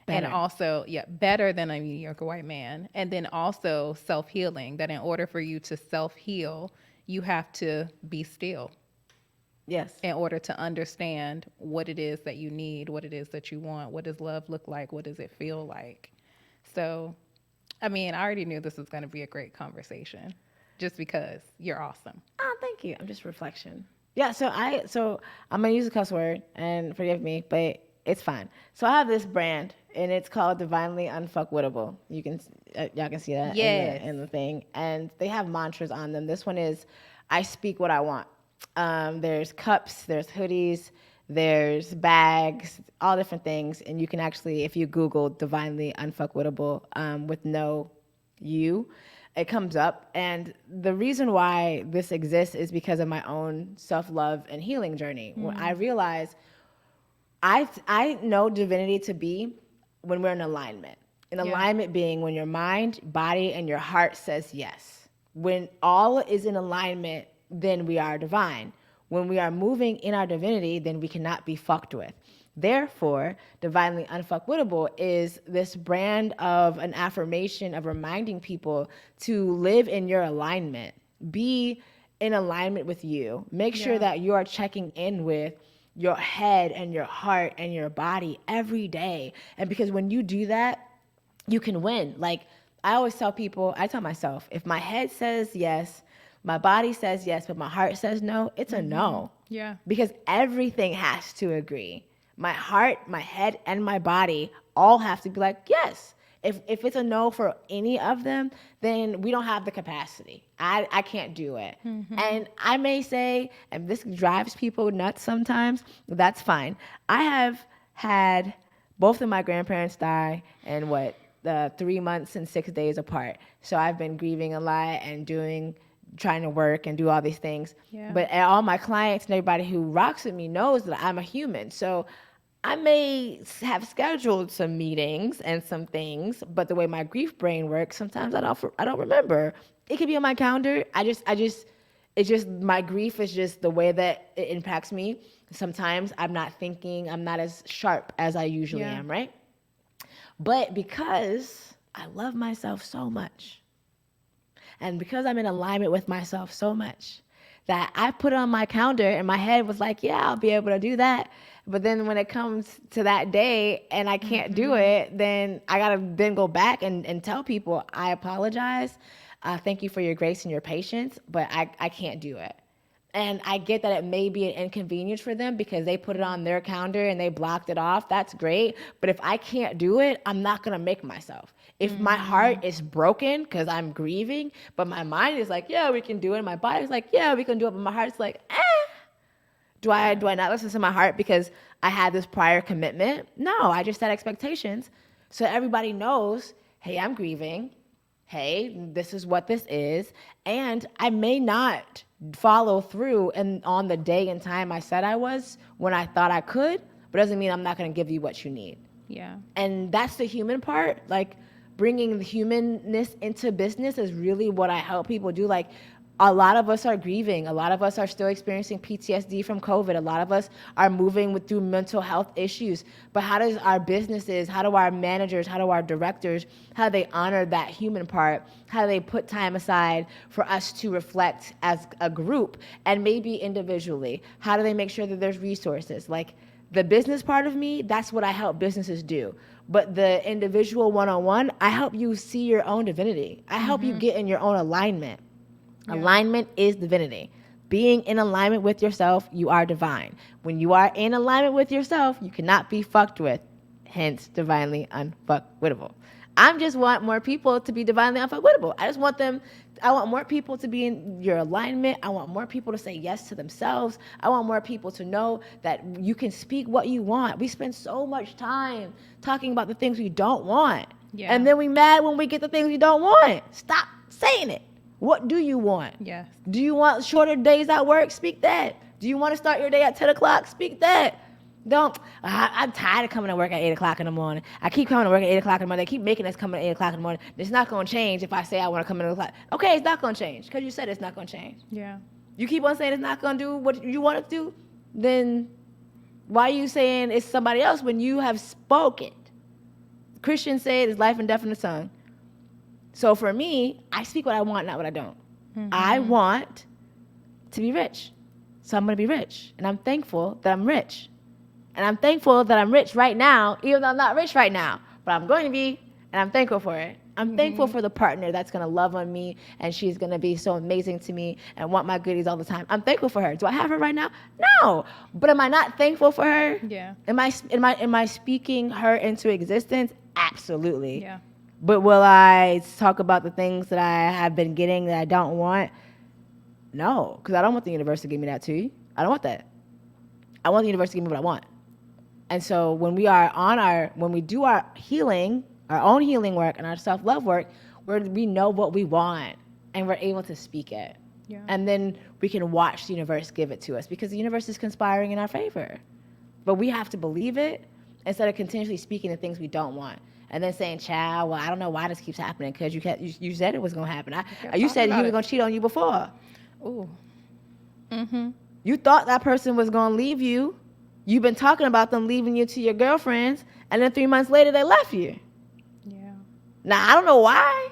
Better. And also, better than a mediocre white man. And then also self-healing, that in order for you to self-heal, you have to be still. Yes. In order to understand what it is that you need, what it is that you want, what does love look like, what does it feel like. So, I mean, I already knew this was going to be a great conversation just because you're awesome. Oh, thank you. I'm just reflection. Yeah, so I'm going to use a cuss word, and forgive me, but it's fine. So I have this brand, and it's called Divinely Unfuckwittable. You can, y'all can see that in the thing. And they have mantras on them. This one is, I speak what I want. There's cups, there's hoodies, there's bags, all different things. And you can actually, if you Google Divinely Unfuckwittable with no U, it comes up. And the reason why this exists is because of my own self-love and healing journey. When I realized I know divinity to be when we're in alignment. Alignment being when your mind, body, and your heart says yes. When all is in alignment, then we are divine. When we are moving in our divinity, then we cannot be fucked with. Therefore, Divinely Unfuckwittable is this brand of an affirmation of reminding people to live in your alignment. Be in alignment with you. Make sure that you are checking in with your head and your heart and your body every day. And because when you do that, you can win. Like I always tell people, I tell myself, if my head says yes, my body says yes, but my heart says no, it's a no. Yeah. Because everything has to agree. My heart, my head, and my body all have to be like, yes. If it's a no for any of them, then we don't have the capacity. I can't do it. And I may say, and this drives people nuts sometimes, that's fine. I have had both of my grandparents die in 3 months and 6 days apart. So I've been grieving a lot and trying to work and do all these things. Yeah. But all my clients and everybody who rocks with me knows that I'm a human. So I may have scheduled some meetings and some things, but the way my grief brain works, sometimes I don't remember. It could be on my calendar. It's just my grief is just the way that it impacts me. Sometimes I'm not thinking, I'm not as sharp as I usually am, right? But because I love myself so much, and because I'm in alignment with myself so much, that I put it on my calendar and my head was like, yeah, I'll be able to do that. But then when it comes to that day and I can't do it, then I got to then go back and tell people, I apologize. Thank you for your grace and your patience, but I can't do it. And I get that it may be an inconvenience for them because they put it on their calendar and they blocked it off. That's great. But if I can't do it, I'm not going to make myself. If my heart is broken because I'm grieving, but my mind is like, yeah, we can do it. My body's like, yeah, we can do it. But my heart's like, Do I not listen to my heart because I had this prior commitment? No, I just set expectations. So everybody knows, hey, I'm grieving. Hey, this is what this is. And I may not follow through and on the day and time I said I was when I thought I could, but doesn't mean I'm not going to give you what you need. Yeah. And that's the human part. Like bringing the humanness into business is really what I help people do. Like A lot of us are grieving. A lot of us are still experiencing PTSD from COVID. A lot of us are moving through mental health issues. But how does our businesses, how do our managers, how do our directors, how do they honor that human part? How do they put time aside for us to reflect as a group and maybe individually? How do they make sure that there's resources? Like the business part of me, that's what I help businesses do. But the individual one-on-one, I help you see your own divinity. I help you get in your own alignment. Yeah. Alignment is divinity. Being in alignment with yourself, you are divine. When you are in alignment with yourself, you cannot be fucked with. Hence, divinely unfuckwittable. I just want more people to be divinely unfuckwittable. I want more people to be in your alignment. I want more people to say yes to themselves. I want more people to know that you can speak what you want. We spend so much time talking about the things we don't want. Yeah. And then we mad when we get the things we don't want. Stop saying it. What do you want? Yes. Do you want shorter days at work? Speak that. Do you want to start your day at 10 o'clock? Speak that. I'm tired of coming to work at 8 o'clock in the morning. I keep coming to work at 8 o'clock in the morning. They keep making us come at 8 o'clock in the morning. It's not going to change if I say I want to come at 8 o'clock. Okay, it's not going to change because you said it's not going to change. Yeah. You keep on saying it's not going to do what you want it to do, then why are you saying it's somebody else when you have spoken? Christians say it's life and death in the tongue. So for me, I speak what I want, not what I don't. Mm-hmm. I want to be rich. So I'm going to be rich. And I'm thankful that I'm rich. And I'm thankful that I'm rich right now, even though I'm not rich right now. But I'm going to be, and I'm thankful for it. I'm thankful for the partner that's going to love on me, and she's going to be so amazing to me and want my goodies all the time. I'm thankful for her. Do I have her right now? No. But am I not thankful for her? Yeah. Am I speaking her into existence? Absolutely. Yeah. But will I talk about the things that I have been getting that I don't want? No, because I don't want the universe to give me that too. I don't want that. I want the universe to give me what I want. And so when we do our healing, our own healing work and our self-love work, we know what we want and we're able to speak it. Yeah. And then we can watch the universe give it to us because the universe is conspiring in our favor. But we have to believe it instead of continuously speaking the things we don't want. And then saying, child, well, I don't know why this keeps happening because you said it was going to happen. You said he was going to cheat on you before. Ooh. Mm-hmm. You thought that person was going to leave you. You've been talking about them leaving you to your girlfriends, and then 3 months later, they left you. Yeah. Now, I don't know why,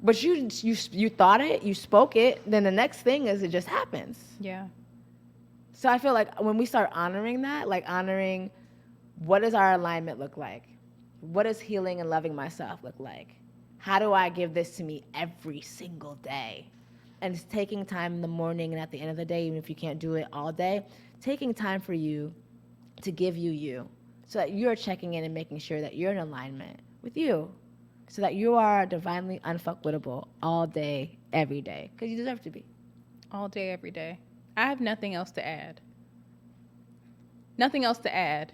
but you thought it, you spoke it, then the next thing is it just happens. Yeah. So I feel like when we start honoring that, like honoring what does our alignment look like? What does healing and loving myself look like? How do I give this to me every single day? And it's taking time in the morning and at the end of the day, even if you can't do it all day, taking time for you to give you so that you're checking in and making sure that you're in alignment with you so that you are divinely unfuckwittable all day, every day, because you deserve to be. All day, every day. I have nothing else to add. Nothing else to add.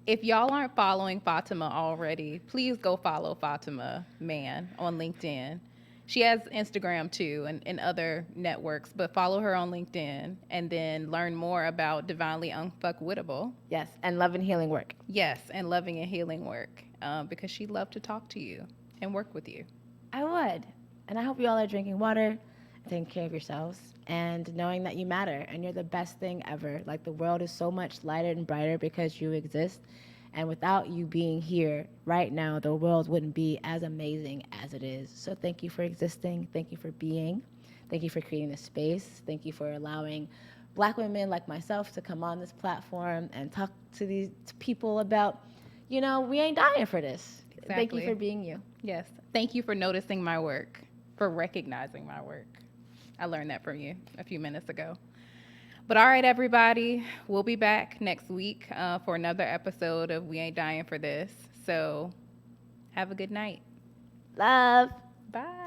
If y'all aren't following Fatima already, please go follow Fatima Mann on LinkedIn. She has Instagram too and other networks, but follow her on LinkedIn and then learn more about Divinely Unfuckwittable. Yes, and Love and Healing Work. Yes, and Loving and Healing Work because she'd love to talk to you and work with you. I would. And I hope you all are drinking water, taking care of yourselves, and knowing that you matter and you're the best thing ever. Like the world is so much lighter and brighter because you exist. And without you being here right now, the world wouldn't be as amazing as it is. So thank you for existing. Thank you for being. Thank you for creating this space. Thank you for allowing Black women like myself to come on this platform and talk to these people about, we ain't dying for this. Exactly. Thank you for being you. Yes. Thank you for noticing my work, for recognizing my work. I learned that from you a few minutes ago. But all right, everybody, we'll be back next week for another episode of We Ain't Dying for This. So have a good night. Love. Bye.